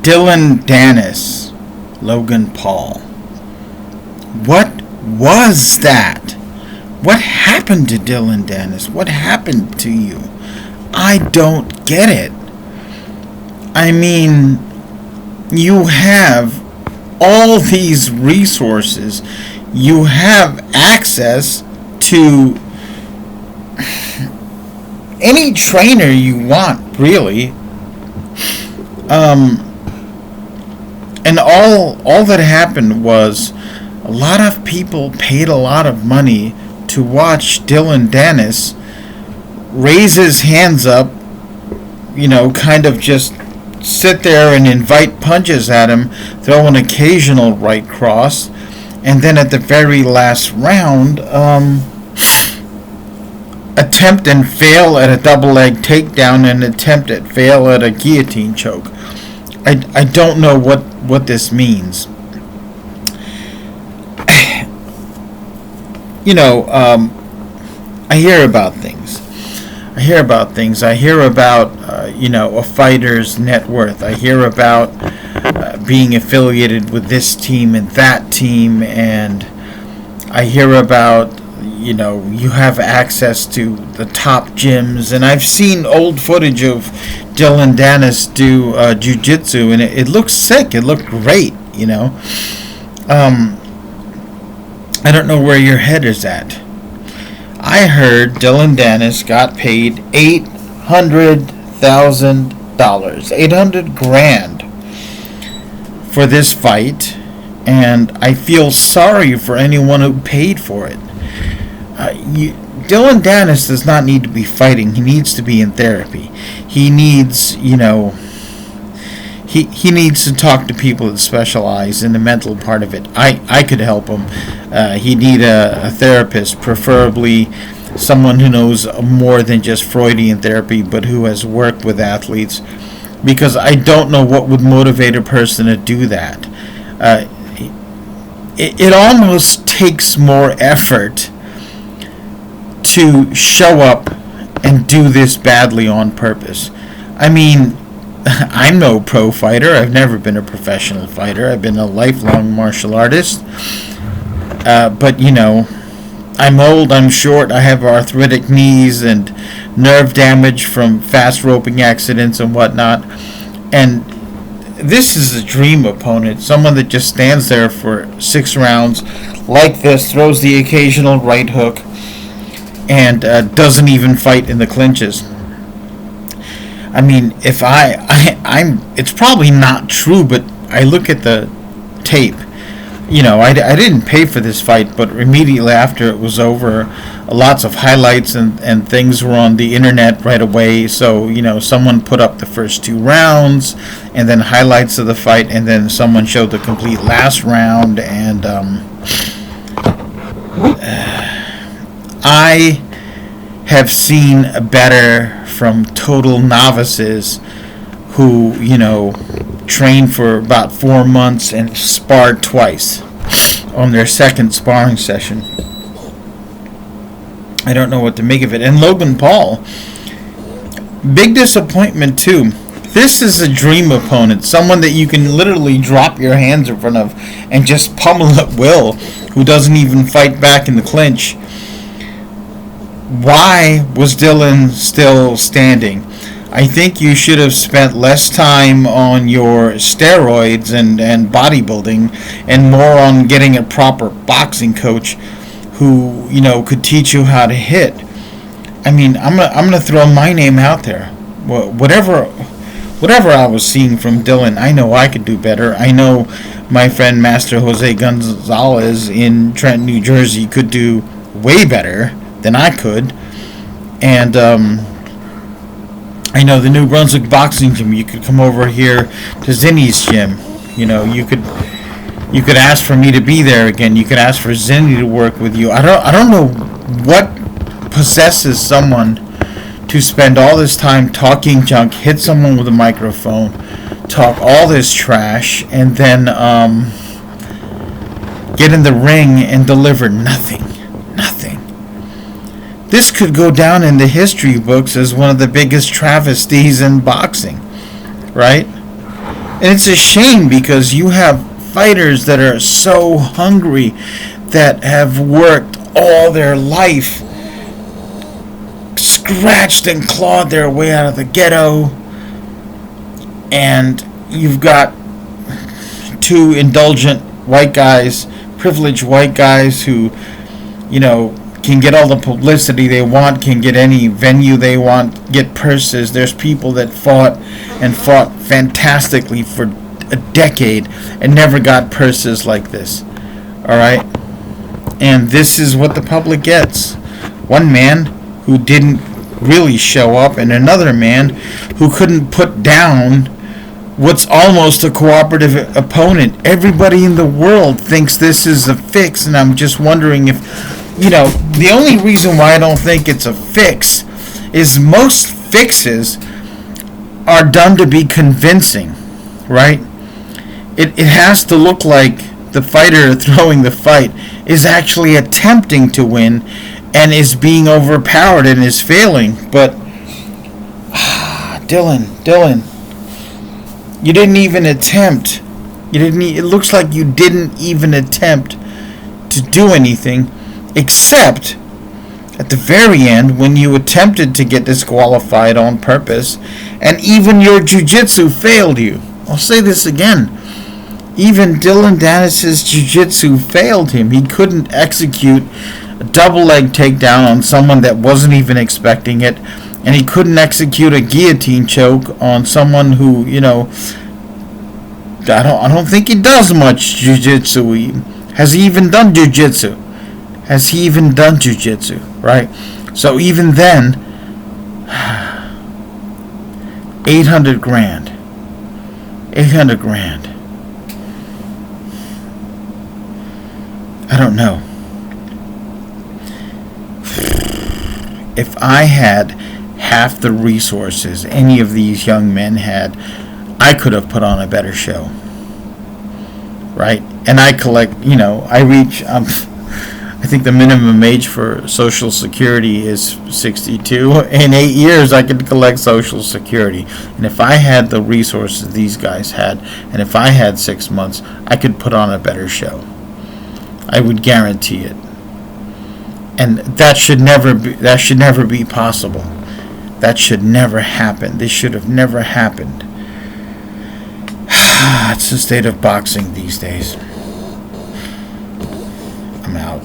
Dillon, Dannis, Logan Paul. What was that? What happened to Dillon, Dannis? What happened to you? I don't get it. I mean, you have all these resources. You have access to any trainer you want, really. And all that happened was a lot of people paid a lot of money to watch Dillon Dannis raise his hands up, kind of just sit there and invite punches at him, throw an occasional right cross, and then at the very last round, attempt and fail at a double leg takedown and attempt at fail at a guillotine choke. I don't know what this means. I hear about things. I hear about, a fighter's net worth. I hear about being affiliated with this team and that team, and I hear about, you have access to the top gyms, and I've seen old footage of Dillon Dannis do jiu-jitsu, and it looks sick. It looked great, I don't know where your head is at. I heard Dillon Dannis got paid $800,000, $800,000 for this fight, and I feel sorry for anyone who paid for it. Dillon Dannis does not need to be fighting. He needs to be in therapy. He needs, he needs to talk to people that specialize in the mental part of it. I could help him. He'd need a therapist, preferably someone who knows more than just Freudian therapy, but who has worked with athletes, because I don't know what would motivate a person to do that. It almost takes more effort to show up and do this badly on purpose. I mean, I'm no pro fighter. I've never been a professional fighter. I've been a lifelong martial artist. But, I'm old, I'm short, I have arthritic knees and nerve damage from fast roping accidents and whatnot. And this is a dream opponent, someone that just stands there for 6 rounds like this, throws the occasional right hook, and doesn't even fight in the clinches. I mean, if I'm it's probably not true, but I look at the tape. I didn't pay for this fight, but immediately after it was over, lots of highlights and things were on the internet right away. So, someone put up the first 2 rounds and then highlights of the fight, and then someone showed the complete last round, and I have seen better from total novices who, trained for about 4 months and sparred twice on their second sparring session. I don't know what to make of it. And Logan Paul, big disappointment too. This is a dream opponent, someone that you can literally drop your hands in front of and just pummel at will, who doesn't even fight back in the clinch. Why was Dillon still standing? I think you should have spent less time on your steroids and bodybuilding and more on getting a proper boxing coach who, could teach you how to hit. I mean, I'm gonna throw my name out there. Whatever I was seeing from Dillon, I know I could do better. I know my friend Master Jose Gonzalez in Trenton, New Jersey could do way better than I could. And I know the New Brunswick Boxing Gym. You could come over here to Zinni's gym. You could ask for me to be there again. You could ask for Zinni to work with you. I don't know what possesses someone to spend all this time talking junk, hit someone with a microphone, talk all this trash, and then get in the ring and deliver nothing. This could go down in the history books as one of the biggest travesties in boxing, right? And it's a shame because you have fighters that are so hungry, that have worked all their life, scratched and clawed their way out of the ghetto, and you've got two indulgent white guys, privileged white guys who, can get all the publicity they want, can get any venue they want, get purses. There's people that fought fantastically for a decade and never got purses like this. All right? And this is what the public gets. One man who didn't really show up, and another man who couldn't put down what's almost a cooperative opponent. Everybody in the world thinks this is a fix, and I'm just wondering if, the only reason why I don't think it's a fix is most fixes are done to be convincing, right? It has to look like the fighter throwing the fight is actually attempting to win and is being overpowered and is failing. But Dillon, you didn't even attempt. It looks like you didn't even attempt to do anything, except at the very end when you attempted to get disqualified on purpose, and even your jiu-jitsu failed you. I'll say this again. Even Dillon Dannis' jiu-jitsu failed him. He couldn't execute a double leg takedown on someone that wasn't even expecting it, and he couldn't execute a guillotine choke on someone who, I don't think he does much jiu-jitsu. Has he even done jiu-jitsu? Right? So even then, 800 grand. I don't know. If I had half the resources any of these young men had, I could have put on a better show. Right? And I collect, I think the minimum age for Social Security is 62. In 8 years, I could collect Social Security. And if I had the resources these guys had, and if I had 6 months, I could put on a better show. I would guarantee it. And that should never be possible. That should never happen. This should have never happened. It's the state of boxing these days. I'm out.